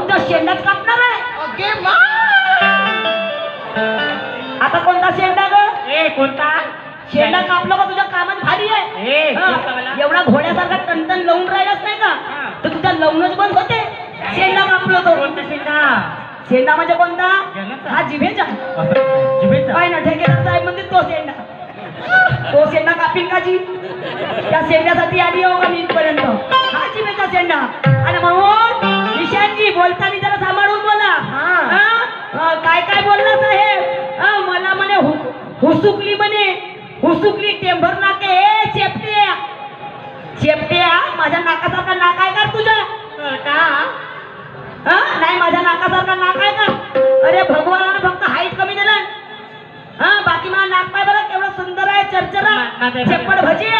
तुझा शेंडाच कापणार आहे. ओके आता कोणता शेंडा ग? ए कोणता शेंडा कापलं का तुझ्या कामात भारी आहे. ए हा, एवढा घोड्यासारखा टणटण लावून राहिलाच नाही का तर तुझा लवणच बंद होते. शेंडा कापलं तो. कोणता शेंडा? शेंडा म्हणजे कोणता? जनाचा. हा जिभेचा. जिभेचा. काय ना ठेकेदार साहेब म्हणजे तो शेंडा. तो शेंडा कापीन का जी? त्या शेंड्यासाठी आली हो का मी इथपर्यंत. हा जिभेचा शेंडा. आणि म्हणून निशांतजी बोलताना जरा सांभाळून बोला. हा, काय काय बोलला साहेब? मला म्हणे हुसुकली म्हणे हुसुकली टेंभर नाके. ए चेपट्या चेपट्या माझ्या नाकासारखा नाक आहे का तुझा? नाही माझ्या नाकासारखा नाक आहे का? अरे भगवानाने फक्त हाईट कमी दिलं. बाकी मला नाक पाय बरं केवढं सुंदर आहे. चरचरा चेप्पड भजी.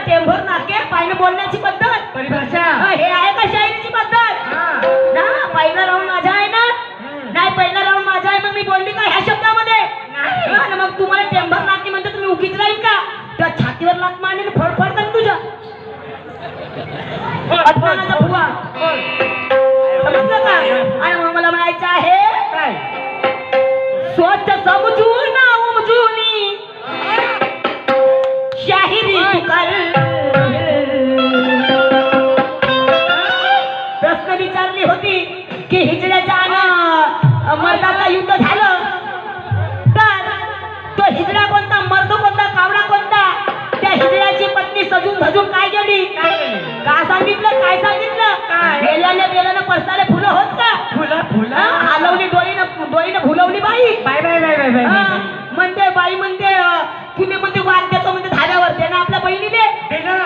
टेंभर नाके पायने बोलण्याची पद्धत परिभाषा हे आहे का शायरीची पद्धत? ना पहिला राऊंड माझा आहे ना. नाही पहिला राऊंड माझा आहे. मग मी बोलली का ह्या शब्दामध्ये? मग तुम्हाला टेंभर नाके म्हणते तुम्ही उगीच राहील का? त्या छातीवर लात मारणे फडफड कर तुझ्या अपमानाचा फुवा. समजलं का? आणि मग मला म्हणायचं आहे काय? स्वच्छ समजून उमजूनी शाहिरी तू कर. प्रश्न विचारली होती की हिजड्याच्या आणि मर्दाचं युद्ध झालं तर तो हिजडा कोणता मर्द कोणता कावडा कोणता? त्या हिजड्याची पत्नी सजून धजून काय गेली? काय सांगितलं? काय सांगितलं? बेल्याने परसाले फुलं होत का? फुलं हलवली डोळीनं फुलवली बाई. बाय बाय बाय बाय बाय म्हणते बाई म्हणते तुम्ही म्हणते वाद देतो म्हणते धाब्यावर. दे ना आपल्या बहिणीने. दे ना.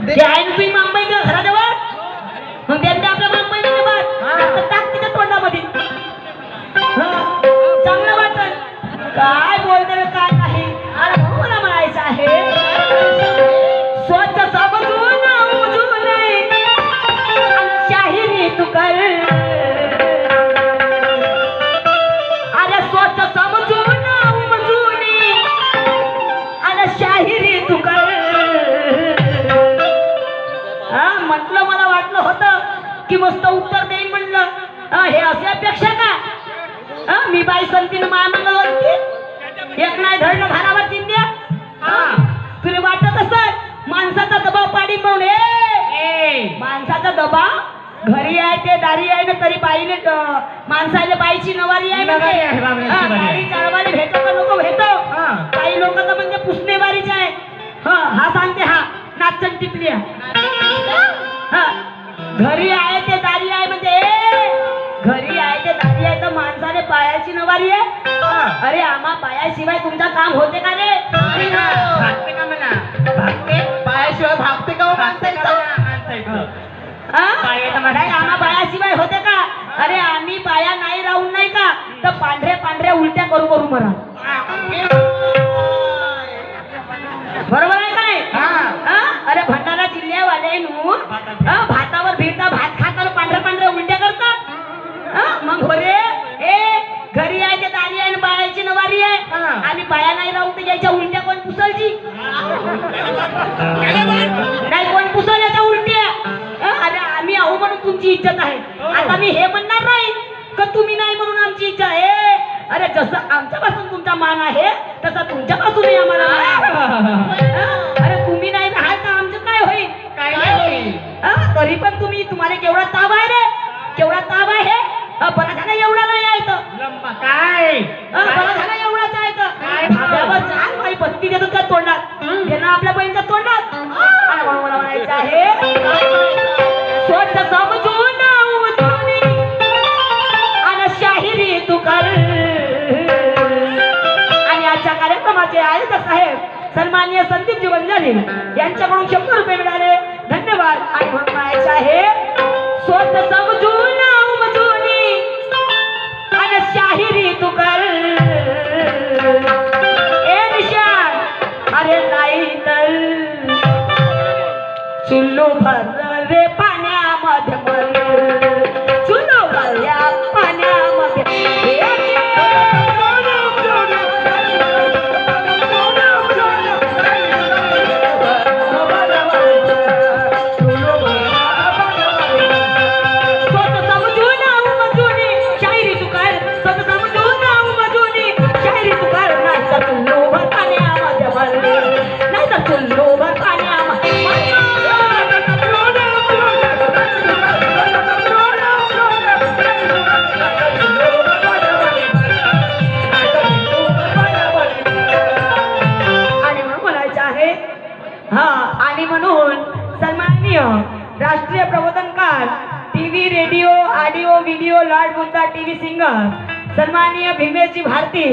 ते आहे ना तुम्ही मुंबई घराजवळ. मग त्यांनी आपल्या मुंबईने बात टाक तिच्या तोंडामध्ये. चांगलं वाटत काय बोलते काय नाही. अरे म्हणून मला म्हणायचं आहे स्वच्छ समजून उमजून शाहिरी तू कर. अरे स्वच्छ समजून उमजून आणि शाहिरी तू कर. म्हटलं मला वाटलं होतं की मस्त उत्तर देईन म्हणलं. हे असे अपेक्षा का? मी बाई संतीनं मायामंगल होती एक नाही धडलं घरावर चिंध्या. तुला वाटत असत माणसाचा दबाव पाडी म्हणून. माणसाचा दबाव घरी आहे ते दारी आहे ना तरी बाईने माणसाला बाईची नवारी आहे. गाडी चालवायला भेटो का लोक भेटो. काही लोक तर म्हणजे पुसणेवारीच आहे. हा सांगते हा नाचन टिपल्या. घरी आहे ते दारी आहे म्हणजे घरी आहे ते दारी आहे तर माणसाने पायाची नवारी आहे. अरे आम्हा पायाशिवाय तुमचं काम होते का रे? भागते का म्हणा? भागते पायाशिवाय भागते का नाही आम्हा पायाशिवाय होते का? अरे आम्ही पाया नाही राहून नाही का तर पांढरे पांढऱ्या उलट्या करू करू मरा. बरोबर आहे का नाही? अरे भंडारा जिल्ह्यावाले भातावर भिडता भात खाताना पांढऱ्या पांढऱ्या उलट्या करतात. मग बरे घरी आहे ते दारी आहे बायाची नवारी आहे आणि बाया नाही राहून तर याच्या उलट्या कोण पुसलची? नाही कोण पुसल याच्या उलट्या? अरे आम्ही आहो म्हणून तुमची इज्जत आहे. आता मी हे म्हणणार नाही का तुम्ही नाही म्हणून आमची इज्जत आहे. अरे जसं आमच्यापासून तुमचा मान आहे तसा तुमच्यापासूनही आम्हाला. अरे तुम्ही नाही राहाल तर आमचं काय होईल? काय होईल? तरी पण तुम्हाला केवढा ताब आहे रे? केवढा ताब आहे? बरा झाला एवढा नाही आहे तर काय बरा झाला एवढाच आहे तर धाब्यावर जाल बाई बत्ती देतो त्या तोंडात. त्यांना आपल्या बहिणीच्या तोंडात. आणि म्हणून मला म्हणायचं आहे स्वच्छ समजून उमजून आणि शाहिरी तू कर. आणि आजच्या कार्यक्रमाचे आयोजक साहेब सन्माननीय संदीपजी वंजारी यांच्याकडून 100 रुपये मिळाले. धन्यवाद. आणि म्हणून म्हणायचं आहे स्वच्छ समजून उमजून आणि शाहिरी तू कर. ए निशान अरे नाही तर चुल्लू भर रे पाण्यामध्ये मर. चुल्लू भरल्या पाण्यामध्ये studio Lord Buddha TV singer सन्माननीय भीमेशजी भारती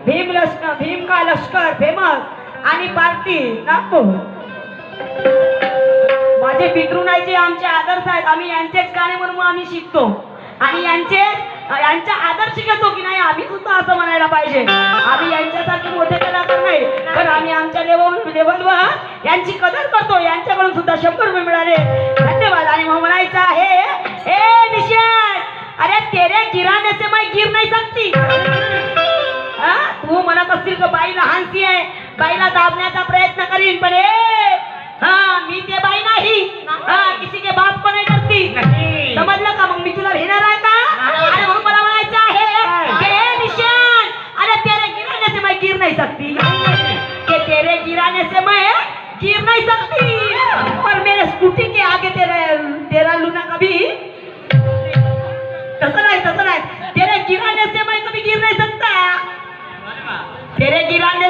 भीम का लष्कर फेमस आणि पार्टी नागपूर. माझे पितृ नाही जे आमचे आदर्श आहेत, आम्ही यांचेच गाणे म्हणून आम्ही शिकतो आणि यांचा आदर्श घेतो की नाही आम्ही सुद्धा असं म्हणायला पाहिजे. आम्ही यांच्यासारखे मोठे कलाकार नाही पण आम्ही आमच्या लेवलवर यांची कदर करतो. यांच्याकडून सुद्धा 100 रुपये मिळाले, धन्यवाद. आणि मग म्हणायचं आहे ए निशान, अरे तेरे गिराने से मैं गिर नहीं सकती. तू म्हणत असतील का बाई लहानशी आहे, बाईला दाबण्याचा प्रयत्न करीन, पण मी ते बाई नाही, किसी के बाप को नहीं करती. समजलं का? मग मी तुला घेणार आहे का? अरे मग मला म्हणायचं आहे की ए निशान, अरे तेरे गिराने से मैं गिर नहीं सकती, कि तेरे गिराने से मैं गिर नहीं सकती, और मेरे स्कूटी के आगे तेरा लूना कभी. तसं नाही, तेरे गिराने से मैं कभी गिर नहीं सकता, तेरे गिराने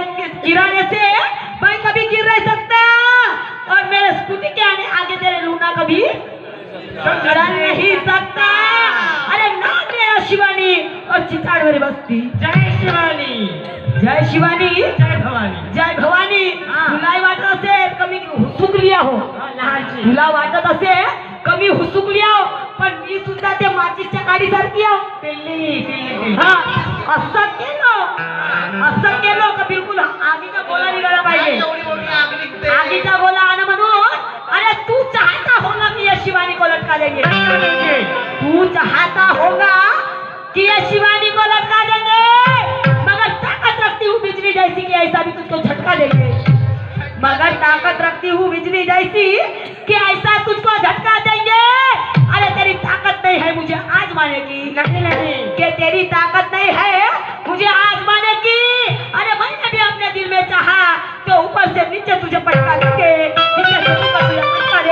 से मैं कभी गिर नहीं सकता, और मेरे स्कूटी के आगे तेरे लूना कभी गिरा नहीं सकता. अरे ना मेरा शिवानी और चिताड़ मेरी बस्ती. जय शिवानी, जय शिवानी, जय भवानी. जय भवानी. तुला वाटत असेल कमी हुसुकली आहो, लहानची. तुला वाटत असेल कमी हुसुकली आहो, पण मी सुद्धा ते माचीसच्या गाडीसारखी आहो. हा, असं केलं का बिलकुल आगीचा गोला निघाला पाहिजे. आगीचा गोला आण म्हणून. अरे तू चाहता होगा कि ये शिवानी को लटका देंगे, तू चाहता होगा कि ये शिवानी को लटका देंगे, मगर ताकत रखती हूँ बिजली जैसी कि ऐसा भी तुझको झटका देंगे, मगर ताकत रखती हूँ बिजली जैसी कि ऐसा तुझको झटका देंगे. अरे तेरी ताकत नहीं है मुझे आजमाने की, नहीं कि तेरी ताकत नहीं है मुझे आजमाने की. अरे मैंने भी अपने दिल में चाहा तो ऊपर से नीचे तुझे पटका देंगे, नीचे से ऊपर तुझे पटका